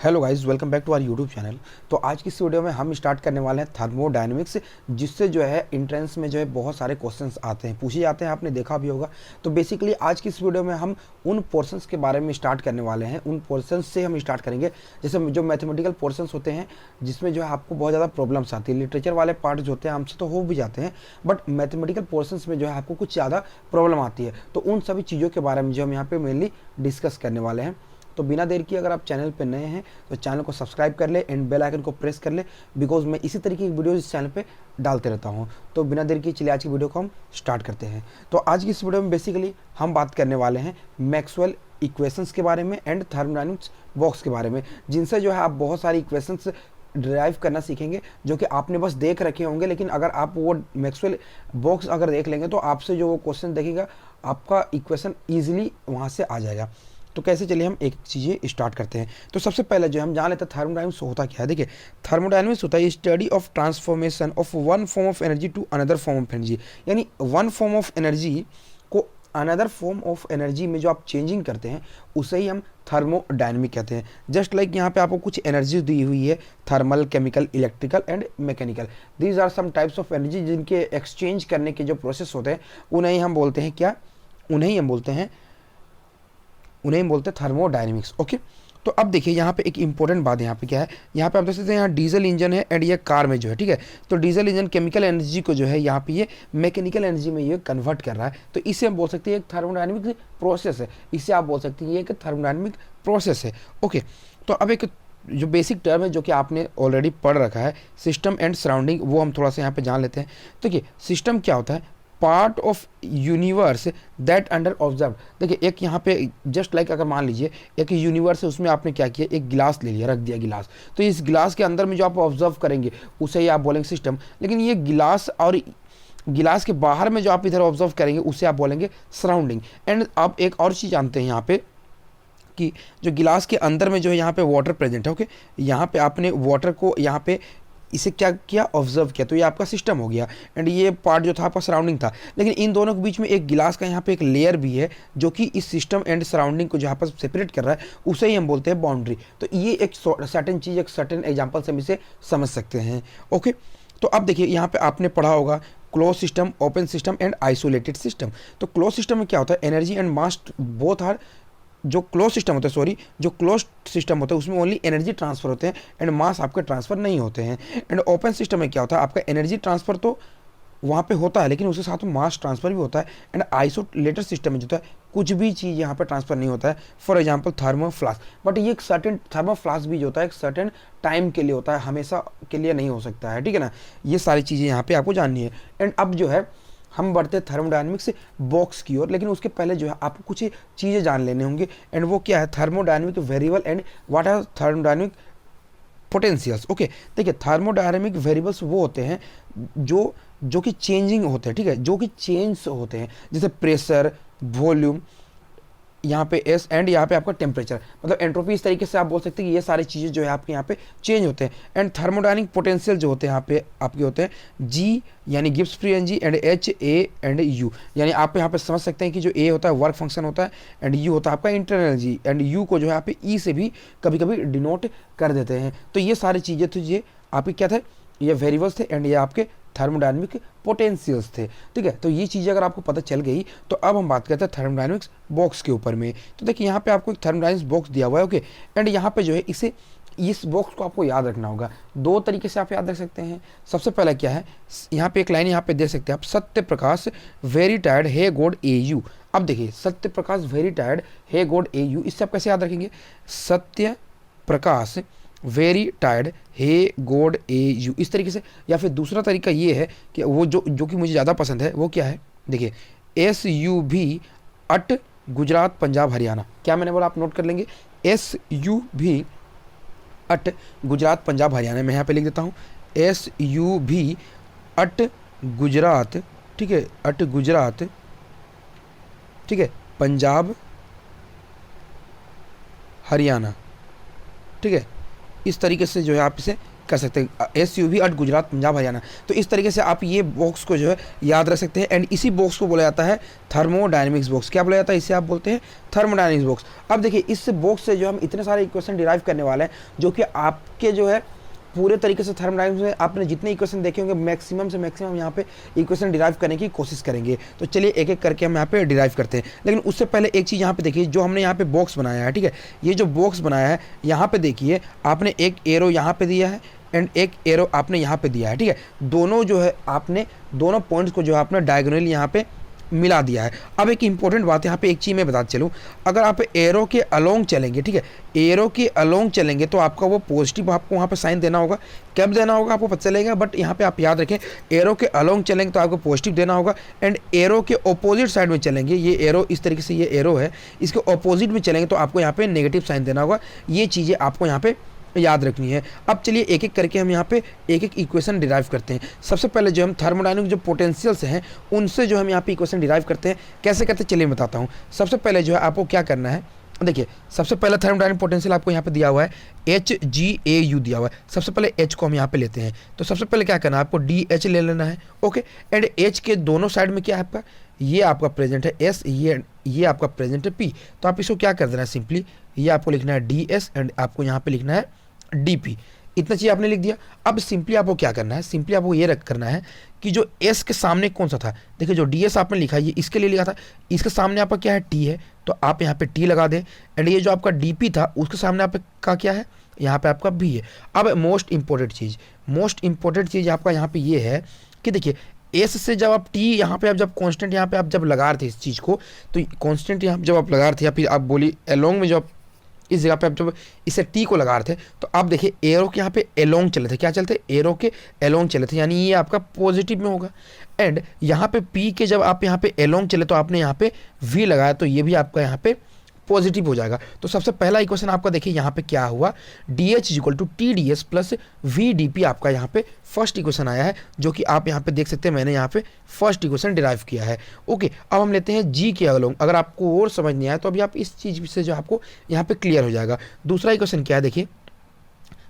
Hello guys, welcome back to our YouTube channel. तो आज की इस वीडियो में हम स्टार्ट करने वाले हैं थर्मोडायनेमिक्स, जिससे जो है एंट्रेंस में जो है बहुत सारे क्वेश्चंस आते हैं, पूछे जाते हैं, आपने देखा भी होगा। तो बेसिकली आज की इस वीडियो में हम उन पोर्शंस के बारे में स्टार्ट करने वाले हैं। उन पोर्शंस से हम स्टार्ट करेंगे जैसे जो मैथमेटिकल पोर्शंस होते हैं, जिसमें जो है आपको बहुत ज़्यादा प्रॉब्लम्स आती है। लिटरेचर वाले पार्ट जो होते हैं हमसे तो हो भी जाते हैं, बट मैथमेटिकल पोर्शंस में जो है आपको कुछ ज़्यादा प्रॉब्लम आती है। तो उन सभी चीज़ों के बारे में जो हम यहाँ पे मेनली डिस्कस करने वाले हैं। तो बिना देर किए अगर आप चैनल पे नए हैं तो चैनल को सब्सक्राइब कर ले एंड बेल आइकन को प्रेस कर ले, बिकॉज मैं इसी तरीके की वीडियो इस चैनल पे डालते रहता हूँ। तो बिना देर किए चलिए आज की वीडियो को हम स्टार्ट करते हैं। तो आज की इस वीडियो में बेसिकली हम बात करने वाले हैं मैक्सवेल इक्वेशंस के बारे में एंड थर्मोडायनेमिक्स बॉक्स के बारे में, जिनसे जो है आप बहुत सारी इक्वेशंस ड्राइव करना सीखेंगे जो कि आपने बस देख रखे होंगे। लेकिन अगर आप वो मैक्सवेल बॉक्स अगर देख लेंगे तो आपसे जो वो क्वेश्चन देखेगा आपका इक्वेशन ईजिली वहाँ से आ जाएगा। तो कैसे, चलिए हम एक चीज़ें स्टार्ट करते हैं। तो सबसे पहले जो हम जान लेते हैं थर्मोडायनेमिक्स होता क्या है। देखिए, थर्मोडायनेमिक्स होता है study of transformation of one form of energy to another form of energy, यानी वन फॉर्म ऑफ एनर्जी को अनदर फॉर्म ऑफ एनर्जी में जो आप चेंजिंग करते हैं उसे ही हम थर्मोडायनेमिक कहते हैं। जस्ट लाइक यहाँ पे आपको कुछ एनर्जी दी हुई है, thermal, chemical, electrical and mechanical. These are some types of energy जिनके एक्सचेंज करने के जो प्रोसेस होते हैं उन्हें हम बोलते हैं क्या, उन्हें हम बोलते हैं थर्मोडायनेमिक्स। ओके, तो अब देखिए यहाँ पे एक इंपॉर्टेंट बात यहाँ पे क्या है, यहाँ पे आप देख सकते हैं यहाँ डीजल इंजन है एंड ये कार में जो है, ठीक है। तो डीजल इंजन केमिकल एनर्जी को जो है यहाँ पे ये मैकेनिकल एनर्जी में ये कन्वर्ट कर रहा है। तो इसे हम बोल सकते हैं एक थर्मोडायनेमिक प्रोसेस है, इसे आप बोल सकते हैं ये एक थर्मोडायनेमिक प्रोसेस है। ओके, तो अब एक जो बेसिक टर्म है जो कि आपने ऑलरेडी पढ़ रखा है, सिस्टम एंड सराउंडिंग, वो हम थोड़ा सा यहाँ पे जान लेते हैं। तो देखिए, सिस्टम क्या होता है, part of universe that under observe. देखिए, एक यहाँ पे जस्ट लाइक अगर मान लीजिए एक यूनिवर्स है, उसमें आपने क्या किया, एक गिलास ले लिया, रख दिया गिलास। तो इस गिलास के अंदर में जो आप ऑब्जर्व करेंगे उसे ही आप बोलेंगे सिस्टम। लेकिन ये गिलास और गिलास के बाहर में जो आप इधर ऑब्जर्व करेंगे उसे आप बोलेंगे सराउंडिंग। एंड आप एक और चीज़ जानते हैं यहाँ पे कि जो गिलास के अंदर में जो है यहाँ पे वाटर प्रेजेंट है। ओके, यहाँ पे आपने वाटर को यहाँ पे इसे क्या किया, ऑब्जर्व किया, तो ये आपका सिस्टम हो गया। एंड ये पार्ट जो था आपका सराउंडिंग था। लेकिन इन दोनों के बीच में एक गिलास का यहाँ पे एक लेयर भी है जो कि इस सिस्टम एंड सराउंडिंग को जहाँ पर सेपरेट कर रहा है उसे ही हम बोलते हैं बाउंड्री। तो ये एक सर्टेन चीज़, एक सर्टेन एग्जाम्पल से हम इसे समझ सकते हैं। ओके, तो अब देखिए यहाँ पे आपने पढ़ा होगा close system, open system and isolated system. तो क्लोज सिस्टम में क्या होता है, energy and mass both are, जो क्लोज सिस्टम होता है, जो क्लोज सिस्टम होता है उसमें ओनली एनर्जी ट्रांसफर होते हैं एंड मास आपके ट्रांसफर नहीं होते हैं। एंड ओपन सिस्टम में क्या होता है, आपका एनर्जी ट्रांसफर तो वहाँ पे होता है लेकिन उसके साथ में मास ट्रांसफर भी होता है। एंड आइसोलेटेड सिस्टम में जो होता है कुछ भी चीज़ यहाँ पे ट्रांसफर नहीं होता है। For example thermo flask, but ये एक सर्टेन थर्मो फ्लास्क भी जो होता है एक सर्टेन टाइम के लिए होता है, हमेशा के लिए नहीं हो सकता है, ठीक है ना। ये सारी चीज़ें यहाँ पे आपको जाननी है। एंड अब जो है हम बढ़ते हैं थर्मोडायनेमिक्स बॉक्स की ओर, लेकिन उसके पहले जो है आपको कुछ चीज़ें जान लेने होंगे। एंड वो क्या है, thermodynamic variable and what are thermodynamic potentials. Okay, देखिए थर्मोडायनेमिक वेरिएबल्स वो होते हैं जो कि चेंजिंग होते हैं, ठीक है, जो कि चेंज होते हैं, जैसे प्रेशर, वॉल्यूम, यहाँ पे एस एंड यहाँ पे आपका टेम्परेचर, मतलब एंट्रोपी। इस तरीके से आप बोल सकते हैं कि ये सारी चीज़ें जो है आपके यहाँ पे चेंज होते हैं। एंड थर्मोडायनेमिक पोटेंशियल जो होते हैं यहाँ पे आपके होते हैं जी, यानी Gibbs free energy, and H, A and you, यानी आप यहाँ पे समझ सकते हैं कि जो ए होता है वर्क फंक्शन होता है एंड यू होता है आपका इंटरनल एनर्जी, एंड यू को जो है आप ई से भी कभी कभी डिनोट कर देते हैं। तो ये सारी चीज़ें तो ये आपके क्या थे, ये वेरिएबल्स थे एंड ये आपके थर्मोडायनेमिक पोटेंशियल्स थे, ठीक है। तो ये चीज़ें अगर आपको पता चल गई तो अब हम बात करते हैं थर्मोडायनेमिक्स बॉक्स के ऊपर में। तो देखिए यहाँ पे आपको एक थर्मोडायनेमिक्स बॉक्स दिया हुआ है। ओके, एंड यहाँ पे जो है इस बॉक्स को आपको याद रखना होगा। दो तरीके से आप याद रख सकते हैं। सबसे पहला क्या है, यहाँ पे एक लाइन यहाँ पे दे सकते हैं आप, Satya Prakash very tired hey God A U. अब देखिए, Satya Prakash very tired hey God A U, इससे आप कैसे याद रखेंगे, Satya Prakash very tired hey God A U, इस तरीके से। या फिर दूसरा तरीका ये है कि वो जो कि मुझे ज़्यादा पसंद है, वो क्या है, देखिए एस यू भी अट गुजरात पंजाब हरियाणा। क्या मैंने बोला, आप नोट कर लेंगे, एस यू भी अट गुजरात पंजाब हरियाणा। मैं यहाँ पे लिख देता हूँ एस यू भी अट गुजरात, ठीक है, अट गुजरात, ठीक है, पंजाब हरियाणा, ठीक है। इस तरीके से जो है आप इसे कर सकते हैं, SUV at गुजरात पंजाब हरियाणा। तो इस तरीके से आप ये बॉक्स को जो है याद रख सकते हैं। एंड इसी बॉक्स को बोला जाता है थर्मोडायनेमिक्स बॉक्स। क्या बोला जाता है? इसे आप बोलते हैं थर्मोडायनेमिक्स बॉक्स। अब देखिए इस बॉक्स से जो हम इतने सारे इक्वेशन डिराइव करने वाले हैं, जो कि आपके जो है पूरे तरीके से थर्मोडायनेमिक्स में आपने जितने इक्वेशन देखे होंगे मैक्सिमम से मैक्सिमम यहाँ पे इक्वेशन डिराइव करने की कोशिश करेंगे। तो चलिए एक एक करके हम यहाँ पे डिराइव करते हैं। लेकिन उससे पहले एक चीज़ यहाँ पे देखिए, जो हमने यहाँ पे बॉक्स बनाया है, ठीक है, ये जो बॉक्स बनाया है यहाँ पे देखिए आपने एक एरो यहाँ पे दिया है एंड एक एरो आपने यहाँ पे दिया है, ठीक है। दोनों जो है आपने दोनों पॉइंट्स को जो है आपने डायगोनली यहाँ पे मिला दिया है। अब एक इंपॉर्टेंट बात यहाँ पे एक चीज़ मैं बताते चलूँ, अगर आप एरो के अलोंग चलेंगे, ठीक है, एरो के अलोंग चलेंगे तो आपका वो पॉजिटिव आपको वहाँ पे साइन देना होगा। कब देना होगा आपको पता चलेगा, बट यहाँ पे आप याद रखें एरो के अलोंग चलेंगे तो आपको पॉजिटिव देना होगा। एंड एरो के ऑपोजिट साइड में चलेंगे, ये एरो इस तरीके से ये एरो है, इसके ऑपोजिट में चलेंगे तो आपको यहाँ पे नेगेटिव साइन देना होगा। ये चीज़ें आपको यहाँ पे याद रखनी है। अब चलिए एक एक करके हम यहाँ पे एक एक इक्वेशन डिराइव करते हैं। सबसे पहले जो हम थर्मोडायनेमिक जो पोटेंशियल्स हैं उनसे जो हम यहाँ पे इक्वेशन डिराइव करते हैं। कैसे करते हैं चलिए मैं बताता हूँ। सबसे पहले जो है आपको क्या करना है, देखिए सबसे पहले थर्मोडायनेमिक पोटेंशियल आपको यहाँ पे दिया हुआ है HgAu दिया हुआ है। सबसे पहले H को हम यहाँ पे लेते हैं, तो सबसे पहले क्या करना है आपको DH ले लेना है, ओके। एंड H के दोनों साइड में क्या है आपका, ये आपका प्रेजेंट है S, ये आपका प्रेजेंट है P। तो आप इसको क्या कर देना है, सिंपली ये आपको लिखना है DS एंड आपको यहाँ पे लिखना है DP। इतना चीज़ आपने लिख दिया। अब सिंपली आपको क्या करना है, सिंपली आपको ये करना है कि जो S के सामने कौन सा था, देखिए जो DS आपने लिखा है ये इसके लिए लिखा था, इसके सामने आपका क्या है T है, तो आप यहाँ पे T लगा दें। एंड ये जो आपका DP था उसके सामने आपका क्या है, यहाँ पे आपका B है। अब मोस्ट इंपॉर्टेंट चीज़ आपका यहाँ पे ये है कि देखिए S से जब आप T यहाँ पे आप जब कांस्टेंट यहाँ पे आप जब लगा रहे थे इस चीज़ को, तो कांस्टेंट यहाँ जब आप लगा रहे थे या फिर आप बोली एलोंग में जब इस जगह पे आप जब इसे T को लगा रहे थे तो आप देखिए एरो के यहाँ पे एलोंग चले थे, क्या चलते एरो के एलोंग चले थे, यानी ये आपका पॉजिटिव में होगा। एंड यहाँ पे P के जब आप यहाँ पे एलोंग चले तो आपने यहाँ पे V लगाया तो ये भी आपका यहाँ पे पॉजिटिव हो जाएगा। तो सबसे पहला इक्वेशन आपका देखिए यहाँ पे क्या हुआ, DH equal to TDS plus VDP आपका यहाँ पे फर्स्ट इक्वेशन आया है, जो कि आप यहाँ पे देख सकते हैं मैंने यहाँ पे फर्स्ट इक्वेशन डिराइव किया है, ओके। अब हम लेते हैं G के अलोंग। अगर आपको और समझ नहीं आया तो अभी आप इस चीज़ से जो आपको यहाँ पे क्लियर हो जाएगा। दूसरा इक्वेशन क्या है देखिए,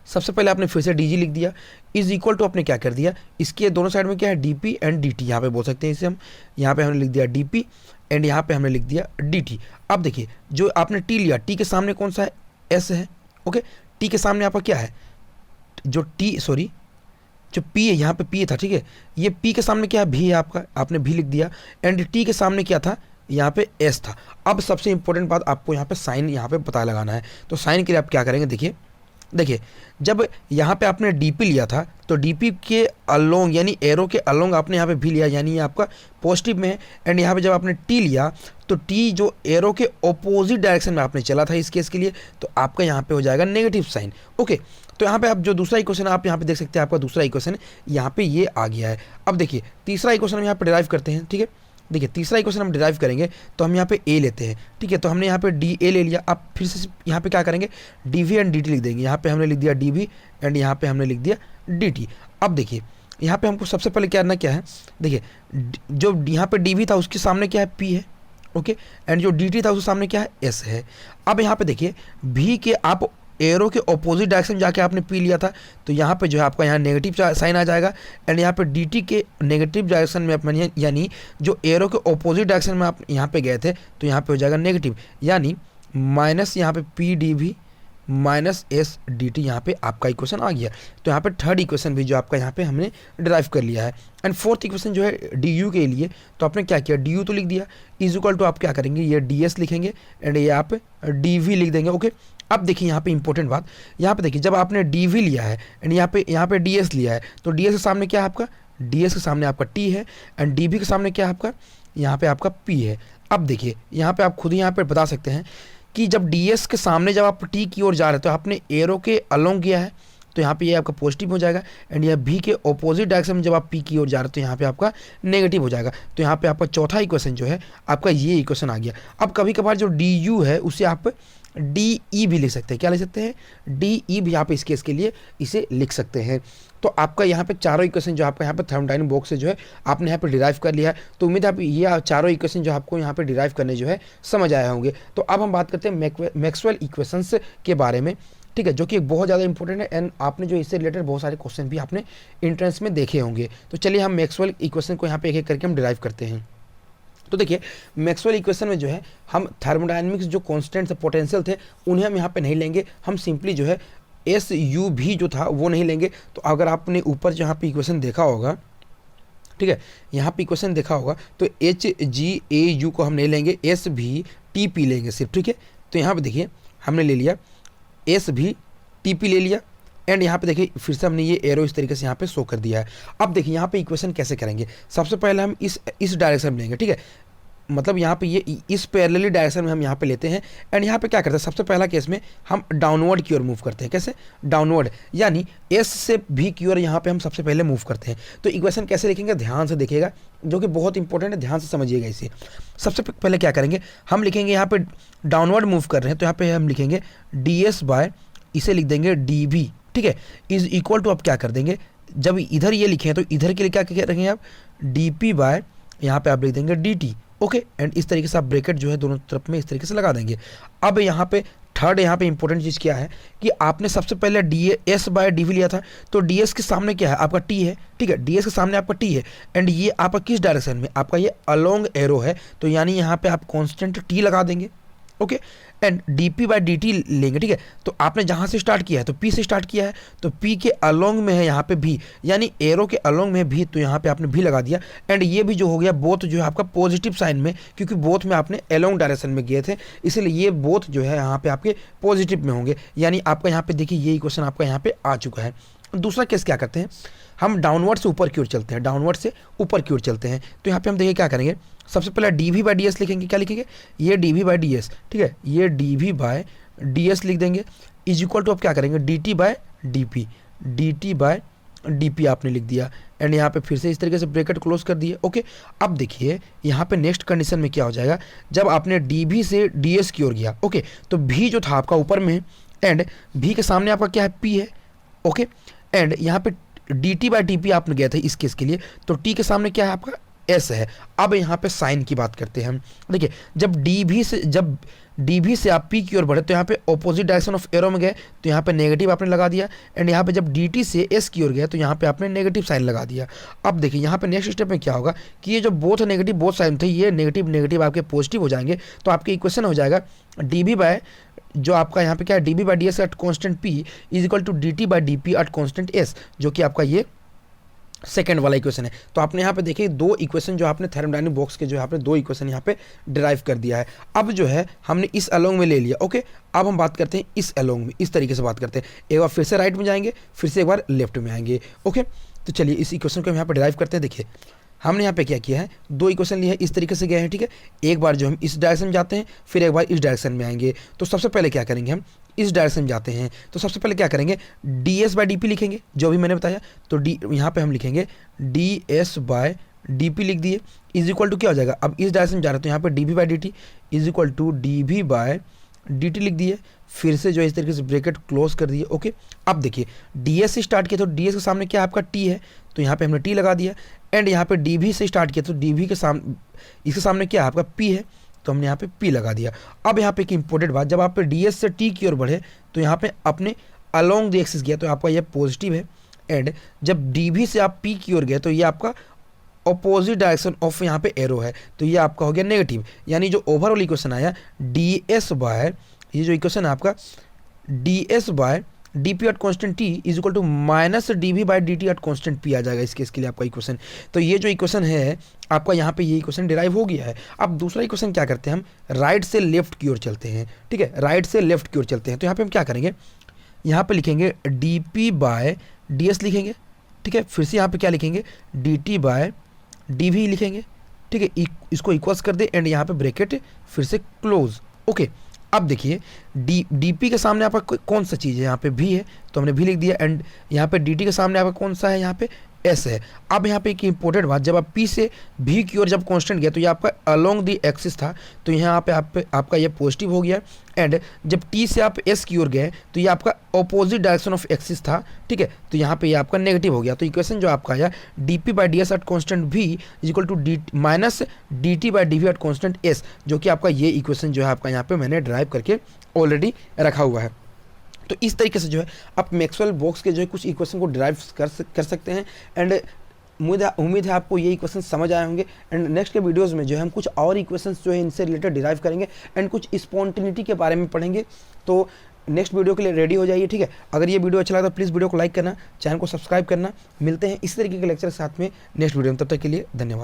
सबसे पहले आपने फिर से DG लिख दिया, इज इक्वल टू आपने क्या कर दिया, इसके दोनों साइड में क्या है DP एंड DT, यहाँ पे बोल सकते हैं इसे हम, यहाँ पे हमने लिख दिया DP एंड यहाँ पे हमने लिख दिया DT। अब देखिए जो आपने T लिया, T के सामने कौन सा है, S है, ओके। T के सामने आपका क्या है, जो जो P है, यहाँ पे P था, ठीक है, ये P के सामने क्या है, V है आपका, आपने V लिख दिया। एंड T के सामने क्या था, यहाँ पे S था। अब सबसे इंपॉर्टेंट बात आपको यहाँ पे साइन यहाँ पे पता लगाना है। तो साइन के लिए आप क्या करेंगे, देखिए जब यहाँ पे आपने DP लिया था तो DP के अलोंग यानी एरो के अलोंग आपने यहाँ पे भी लिया, यानी ये आपका पॉजिटिव में है। एंड यहाँ पे जब आपने T लिया तो T जो एरो के ऑपोजिट डायरेक्शन में आपने चला था इस केस के लिए, तो आपका यहाँ पे हो जाएगा नेगेटिव साइन, ओके। तो यहाँ पे आप जो दूसरा इक्वेशन आप यहाँ पे देख सकते हैं, आपका दूसरा इक्वेशन यहाँ पे ये आ गया है। अब देखिए तीसरा इक्वेशन हम यहाँ पे डिराइव करते हैं, ठीक है। देखिए तीसरा इक्वेशन हम डिराइव करेंगे तो हम यहाँ पे A लेते हैं, ठीक है। तो हमने यहाँ पे DA ले लिया। अब फिर से यहाँ पे क्या करेंगे, DV एंड DT लिख देंगे। यहाँ पे हमने लिख दिया DV एंड यहाँ पे हमने लिख दिया DT। अब देखिए यहाँ पे हमको सबसे पहले करना क्या है, देखिए जो यहाँ पे DV था उसके सामने क्या है, P है, ओके। एंड जो DT था उसके सामने क्या है, S है। अब यहाँ पे देखिए V के आप एरो के ऑपोजिट डायरेक्शन जाके आपने P लिया था, तो यहाँ पे जो है आपका यहाँ नेगेटिव साइन आ जाएगा। एंड यहाँ पे DT के नेगेटिव डायरेक्शन में अपने यानी जो एरो के ऑपोजिट डायरेक्शन में आप यहाँ पे गए थे तो यहाँ पे हो जाएगा नेगेटिव, यानी माइनस यहाँ पे PDV माइनस SDT, यहाँ पे आपका इक्वेशन आ गया। तो यहाँ पे थर्ड इक्वेशन भी जो आपका यहाँ पे हमने डिराइव कर लिया है। एंड फोर्थ इक्वेशन जो है DU के लिए, तो आपने क्या किया, DU तो लिख दिया, इज इक्वल टू आप क्या करेंगे, ये DS लिखेंगे एंड ये आप DV लिख देंगे, ओके। अब देखिए यहाँ पे इंपॉर्टेंट बात, यहाँ पे देखिए जब आपने DV लिया है एंड यहाँ पे DS लिया है, तो DS के सामने क्या है आपका, DS के सामने आपका T है एंड DV के सामने क्या है आपका, यहाँ पे आपका P है। अब देखिए यहाँ पे आप खुद ही यहाँ पे बता सकते हैं कि जब DS के सामने जब आप T की ओर जा रहे हो तो आपने एरो के अलोंग किया है, तो यहाँ पे ये आपका पॉजिटिव हो जाएगा। एंड यह V के ऑपोजिट डायरेक्शन में जब आप P की ओर जा रहे हो तो यहाँ पे आपका नेगेटिव हो जाएगा। तो यहाँ पे आपका चौथा इक्वेशन जो है आपका ये इक्वेशन आ गया। अब कभी कभार जो DU है उसे आप DE भी लिख सकते हैं, क्या लिख सकते हैं, DE भी आप इस केस के लिए इसे लिख सकते हैं। तो आपका यहाँ पे चारों इक्वेशन जो आपका यहाँ पे थर्मोडायनेमिक बॉक्स से जो है आपने यहाँ पे डिराइव कर लिया है। तो उम्मीद है आप ये चारों इक्वेशन जो आपको यहाँ पे डिराइव करने जो है समझ आए होंगे। तो अब हम बात करते हैं मैक्सवेल इक्वेशंस के बारे में। ठीक है, जो कि बहुत ज़्यादा इंपॉर्टेंट है एंड आपने जो इससे रिलेटेड बहुत सारे क्वेश्चन भी आपने एंट्रेंस में देखे होंगे। तो चलिए हम मैक्सवेल इक्वेशन को यहाँ पे एक एक करके हम डिराइव करते हैं। तो देखिए मैक्सवेल इक्वेशन में जो है हम थर्मोडायनेमिक्स जो कॉन्स्टेंट्स पोटेंशियल थे उन्हें हम यहाँ पे नहीं लेंगे, हम सिंपली जो है एस यू भी जो था वो नहीं लेंगे। तो अगर आपने ऊपर जहाँ पे इक्वेशन देखा होगा, ठीक है, यहाँ पे इक्वेशन देखा होगा, तो एच जी ए यू को हम नहीं लेंगे, एस भी टी पी लेंगे सिर्फ, ठीक है। तो यहाँ पे देखिए हमने ले लिया एस भी टी पी ले लिया एंड यहाँ पे देखिए फिर से हमने ये एरो इस तरीके से यहाँ पे शो कर दिया है। अब देखिए यहाँ पे इक्वेशन कैसे करेंगे, सबसे पहले हम इस डायरेक्शन में लेंगे, ठीक है, मतलब यहाँ पे ये इस पैरेलली डायरेक्शन में हम यहाँ पे लेते हैं एंड यहाँ पे क्या करते हैं, सबसे पहला केस में हम डाउनवर्ड की ओर मूव करते हैं। कैसे? डाउनवर्ड, यानी एस से भी की ओर यहाँ पे हम सबसे पहले मूव करते हैं। तो इक्वेशन कैसे लिखेंगे ध्यान से देखिएगा, जो कि बहुत इंपॉर्टेंट है, ध्यान से समझिएगा इसे। सबसे पहले क्या करेंगे, हम लिखेंगे यहाँ पे डाउनवर्ड मूव कर रहे हैं तो यहाँ पे हम लिखेंगे डी एस बाय, इसे लिख देंगे डी भी, ठीक है, इज इक्वल टू, अब क्या कर देंगे, जब इधर ये लिखे हैं तो इधर के लिए क्या करेंगे आप, डी पी बाय, यहाँ पे आप लिख देंगे डी टी, ओके। एंड इस तरीके से आप ब्रैकेट जो है दोनों तरफ में इस तरीके से लगा देंगे। अब यहाँ पे थर्ड यहाँ पे इंपॉर्टेंट चीज़ क्या है कि आपने सबसे पहले D S by D V लिया था, तो डी एस के सामने क्या है, आपका टी है, ठीक है, डी एस के सामने आपका टी है एंड ये आपका किस डायरेक्शन में, आपका ये अलोंग एरो है, तो यानी यहाँ पे आप कॉन्स्टेंट टी लगा देंगे, okay. And D P by D T लेंगे, ठीक है। तो आपने जहाँ से स्टार्ट किया है तो पी से स्टार्ट किया है, तो पी के अलोंग में है यहाँ पे भी, यानी एरो के अलोंग में भी, तो यहाँ पे आपने भी लगा दिया एंड ये भी जो हो गया बोथ जो है आपका पॉजिटिव साइन में, क्योंकि बोथ में आपने अलोंग डायरेक्शन में गए थे, इसलिए ये बोथ जो है यहाँ पे आपके पॉजिटिव में होंगे, यानी आपका यहाँ पे देखिए ये इक्वेशन आपका यहाँ पे आ चुका है। दूसरा केस क्या करते हैं, हम डाउनवर्ड से ऊपर की ओर चलते हैं, डाउनवर्ड से ऊपर की ओर चलते हैं। तो यहाँ पे हम देखिए क्या करेंगे, सबसे पहले D V by D S लिखेंगे, क्या लिखेंगे, ये D V by D S, ठीक है, ये D V by D S लिख देंगे, इज इक्वल टू अब क्या करेंगे D T by D P, D T by D P आपने लिख दिया एंड यहाँ पे फिर से इस तरीके से ब्रैकेट क्लोज कर दिए, ओके। अब देखिए यहाँ पे नेक्स्ट कंडीशन में क्या हो जाएगा, जब आपने डी भी से डी एस की ओर गया, ओके, तो भी जो था आपका ऊपर में एंड भी के सामने आपका क्या है, पी है, ओके। एंड यहाँ पे D T by D P आपने गया था इस केस के लिए, तो टी के सामने क्या है आपका एस है। अब यहाँ पे साइन की बात करते हैं हम, देखिए जब डी भी से आप पी की ओर बढ़े तो यहाँ पे ऑपोजिट डायरेक्शन ऑफ एरो में गए तो यहाँ पे नेगेटिव आपने लगा दिया एंड यहाँ पे जब डी टी से एस की ओर गए तो यहाँ पे आपने नेगेटिव साइन लगा दिया। अब देखिए यहाँ पे नेक्स्ट स्टेप में क्या होगा कि ये जो बोथ नेगेटिव बोथ साइन थे ये नेगेटिव नेगेटिव आपके पॉजिटिव हो जाएंगे, तो आपकी इक्वेशन हो जाएगा डी बी बाय, जो आपका यहाँ पे क्या है, D B by D S at constant P is equal to D T by D P at constant S, जो कि आपका ये सेकेंड वाला इक्वेशन है। तो आपने यहाँ पे देखिए दो इक्वेशन जो आपने थर्मोडायनेमिक बॉक्स के जो आपने दो इक्वेशन यहाँ पे डिराइव कर दिया है। अब जो है हमने इस अलोंग में ले लिया, ओके। अब हम बात करते हैं इस अलोंग में, इस तरीके से बात करते हैं, एक बार फिर से राइट में जाएंगे, फिर से एक बार लेफ्ट में आएंगे, ओके। तो चलिए इस इक्वेशन को हम यहाँ पे डिराइव करते हैं। देखिए हमने यहाँ पे क्या किया है, दो इक्वेशन लिए हैं, इस तरीके से गए हैं, ठीक है। एक बार जो हम इस डायरेक्शन में जाते हैं, फिर एक बार इस डायरेक्शन में आएंगे। तो सबसे पहले क्या करेंगे, हम इस डायरेक्शन में जाते हैं तो सबसे पहले क्या करेंगे, D S by D P लिखेंगे, जो भी मैंने बताया। तो डी यहाँ पे हम लिखेंगे D S by D P लिख दिए, इज इक्वल टू क्या हो जाएगा, अब इस डायरेक्शन में जा रहे हैं तो यहाँ पे D V by D T is equal to D V by D T लिख दिए, फिर से जो इस तरीके से ब्रैकेट क्लोज कर दिए, ओके। अब देखिए डी एस से स्टार्ट किया तो डी एस के सामने क्या आपका टी है, तो यहाँ पे हमने टी लगा दिया एंड यहाँ पे डी वी से स्टार्ट किया तो डी वी के सामने, इसके सामने क्या है आपका पी है, तो हमने यहाँ पे पी लगा दिया। अब यहाँ पे एक इंपॉर्टेंट बात, जब आप डी एस से टी की ओर बढ़े तो यहाँ पे अपने अलोंग द एक्सिस गया तो आपका ये पॉजिटिव है एंड जब डी वी से आप पी की ओर गए तो ये आपका अपोजिट डायरेक्शन ऑफ यहाँ पे एरो है, तो ये आपका हो गया नेगेटिव। यानी जो ओवरऑल इक्वेशन आया डी एस बाय, ये जो इक्वेशन है आपका D S by D P at constant T is equal to minus D V by D T at constant P आ जाएगा इस केस के लिए आपका इक्वेशन। तो ये जो इक्वेशन है आपका यहाँ पे ये इक्वेशन डिराइव हो गया है। अब दूसरा इक्वेशन क्या करते हैं, हम राइट से लेफ्ट की ओर चलते हैं, ठीक है, राइट से लेफ्ट की ओर चलते हैं। तो यहाँ पे हम क्या करेंगे, यहाँ पे लिखेंगे D P by D S लिखेंगे, ठीक है, फिर से यहाँ पे क्या लिखेंगे D T by D V लिखेंगे, ठीक है, इसको इक्वल्स कर दे एंड यहाँ पे ब्रैकेट फिर से क्लोज, ओके। अब देखिए डी पी के सामने आपका कौन सा चीज़ है, यहाँ पे भी है तो हमने भी लिख दिया एंड यहाँ पे डी टी के सामने आपका कौन सा है, यहाँ पे एस है। अब यहाँ पे एक इंपॉर्टेंट बात, जब आप पी से भी की ओर जब कांस्टेंट गया तो ये आपका अलोंग द एक्सिस था, तो यहाँ पे आपका ये पॉजिटिव हो गया एंड जब टी से आप एस की ओर गए तो ये आपका ऑपोजिट डायरेक्शन ऑफ एक्सिस था, ठीक है, तो यहाँ पे ये आपका नेगेटिव हो गया। तो इक्वेशन जो आपका आया D P by D S at constant भी is equal to D minus D T by D V at constant S, जो कि आपका ये इक्वेशन जो है आपका यहाँ पे मैंने ड्राइव करके ऑलरेडी रखा हुआ है। तो इस तरीके से जो है आप मैक्सवेल बॉक्स के जो है कुछ इक्वेशन को डिराइव कर सकते हैं। एंड उम्मीद है आपको ये इक्वेशन समझ आए होंगे। एंड नेक्स्ट के वीडियोस में जो है हम कुछ और इक्वेशंस जो है इनसे रिलेटेड डिराइव करेंगे एंड कुछ स्पॉन्टेनिटी के बारे में पढ़ेंगे। तो नेक्स्ट वीडियो के लिए रेडी हो जाइए, ठीक है। अगर ये वीडियो अच्छा लगा तो प्लीज़ वीडियो को लाइक करना, चैनल को सब्सक्राइब करना। मिलते हैं इस तरीके के लेक्चर के साथ में नेक्स्ट वीडियो में, तब तक के लिए धन्यवाद।